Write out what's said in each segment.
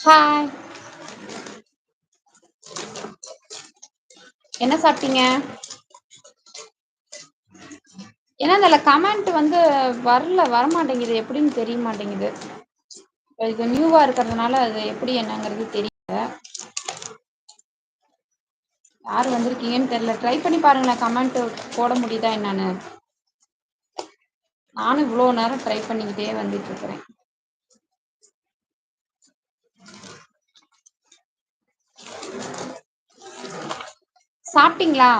Hi. என்ன சாப்பிட்டீங்க? ஏன்னா அதில் கமெண்ட் வந்து வரமாட்டேங்குது, எப்படின்னு தெரிய மாட்டேங்குது. இது நியூவா இருக்கிறதுனால அது எப்படி என்னங்கிறது தெரியல. யார் வந்திருக்கீங்கன்னு தெரியல. ட்ரை பண்ணி பாருங்களேன், கமெண்ட் போட முடியுதா என்னன்னு. நானும் இவ்வளோ நேரம் ட்ரை பண்ணிக்கிட்டே வந்துட்டு இருக்கிறேன். சாப்பிட்டீங்களா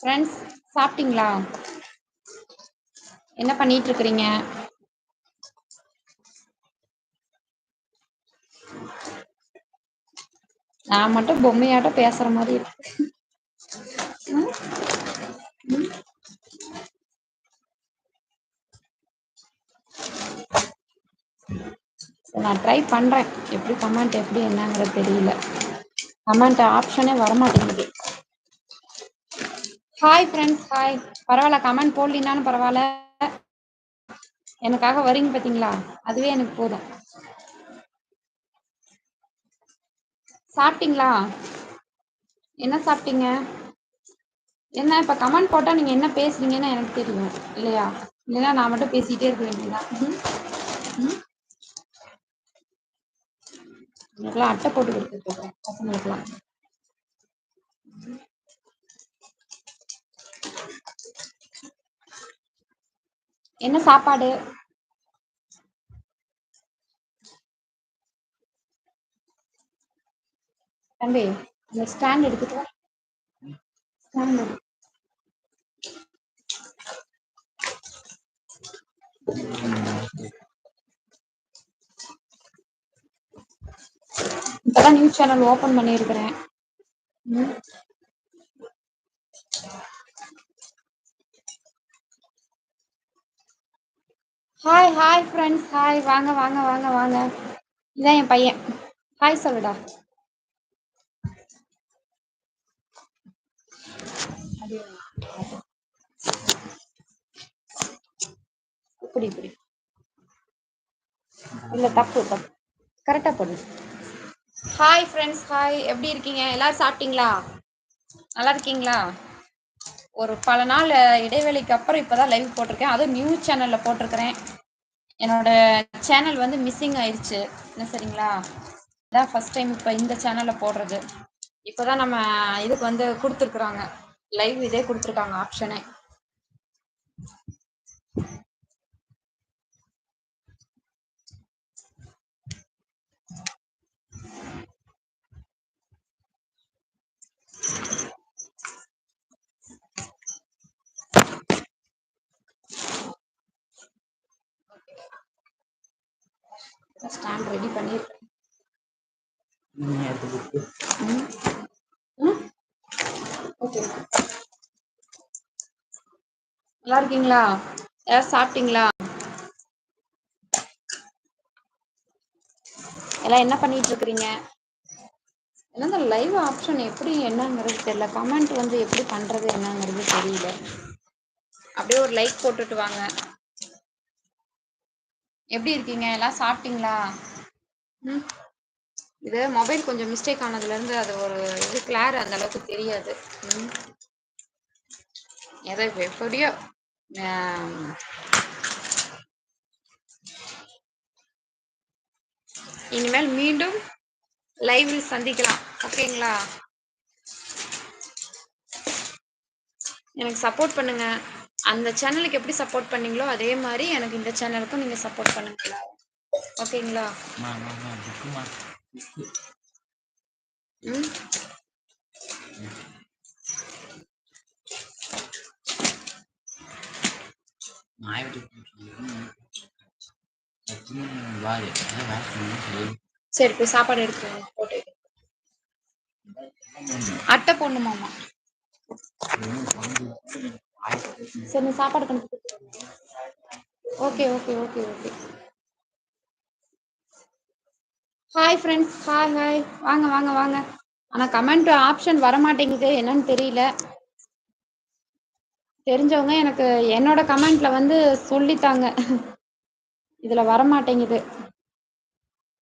ஃப்ரெண்ட்ஸ்? சாப்பிட்டீங்களா? என்ன பண்ணிட்டு இருக்கிறீங்க? நான் மட்டும் பொம்மையாட்டம் பேசுற மாதிரி இருக்கு. நான் ட்ரை பண்றேன், எப்படி கமெண்ட் எப்படி என்னங்கிறது தெரியல. கமெண்ட் ஆப்ஷனே வரமாட்டேங்குது. Hi friends, hi. பரவாயில்ல, கமெண்ட் போடலினாலும் பரவாயில்ல, எனக்காக வரீங்க பார்த்தீங்களா, அதுவே எனக்கு போதும். சாப்பிட்டீங்களா? என்ன சாப்பிட்டீங்க? என்ன இப்போ கமெண்ட் போட்டால் நீங்கள் என்ன பேசுறீங்கன்னு எனக்கு தெரியும் இல்லையா? இல்லைன்னா நான் மட்டும் பேசிகிட்டே இருக்க வேண்டியதான். உங்களுக்குலாம் அட்டை போட்டு கொடுத்துருக்கேன் பசங்களுக்குலாம். என்ன சாப்பாடு? தம்பி, அந்த ஸ்டாண்ட் எடுத்துட்டு வா. ஸ்டாண்ட் எடு. இப்பதான் நியூஸ் சேனல் ஓபன் பண்ணியிருக்கிறேன். Hi hi friends, hi. வாங்க வாங்க வாங்க வாங்க. இதான் என் பையன். ஹாய் சொல்லுடா. இப்படி இப்படி இல்லை, தப்பு தப்பு, கரெக்டாக போடு. Hi friends, hi. எப்படி இருக்கீங்க? எல்லாரும் சாப்பிட்டீங்களா? நல்லா இருக்கீங்களா? ஒரு பல நாள் இடைவெளிக்கு அப்புறம் இப்போதான் லைவ் போட்டிருக்கேன், அதுவும் நியூஸ் சேனலில் போட்டிருக்கிறேன். என்னோட சேனல் வந்து மிஸ்ஸிங் ஆயிடுச்சு, என்ன சரிங்களா? இதான் ஃபர்ஸ்ட் டைம் இப்போ இந்த சேனலில் போடுறது. இப்போதான் நம்ம இதுக்கு வந்து கொடுத்துருக்குறாங்க, லைவ் இதே கொடுத்துருக்காங்க ஆப்ஷனே. ஸ்டாண்ட் ரெடி பண்ணியிருக்கேன். ஓகே, நல்லா இருக்கீங்களா? யாராவது சாப்பிட்டீங்களா? எல்லாம் என்ன பண்ணிட்டு இருக்கிறீங்க? என்னங்க லைவ் ஆப்ஷன் எப்படி என்னங்கிறது தெரியல, கமெண்ட் வந்து எப்படி பண்றது என்னங்கிறது தெரியல. அப்படியே ஒரு லைக் போட்டுட்டு வாங்க. எப்படி இருக்கீங்க? எல்லாம் சாப்பிட்டீங்களா? இது மொபைல் கொஞ்சம் மிஸ்டேக் ஆனதுல இருந்து அது ஒரு இது கிளார் அந்த அளவுக்கு தெரியாது. எதை எப்படியோ இனிமேல் மீண்டும் லைவில் சந்திக்கலாம், ஓகேங்களா? எனக்கு சப்போர்ட் பண்ணுங்க. அந்த சேனலுக்கு எப்படி சப்போர்ட் பண்ணீங்களோ அதே மாதிரி எனக்கு இந்த சேனலுக்கும் நீங்க சப்போர்ட் பண்ணுங்களா, ஓகேங்களா? சரி, போய் சாப்பாடு எடுத்து போட்டு அட்டை போடணுமாமா. சரி, நீ சாப்பாடு கொண்டு. Okay okay okay okay. Hi friends, hi hi. வாங்க வாங்க வாங்க. ஆனால் கமெண்ட் ஆப்ஷன் வர மாட்டேங்குது, என்னன்னு தெரியல. தெரிஞ்சவங்க எனக்கு என்னோட கமெண்ட்ல வந்து சொல்லித்தாங்க, இதுல வர மாட்டேங்குது.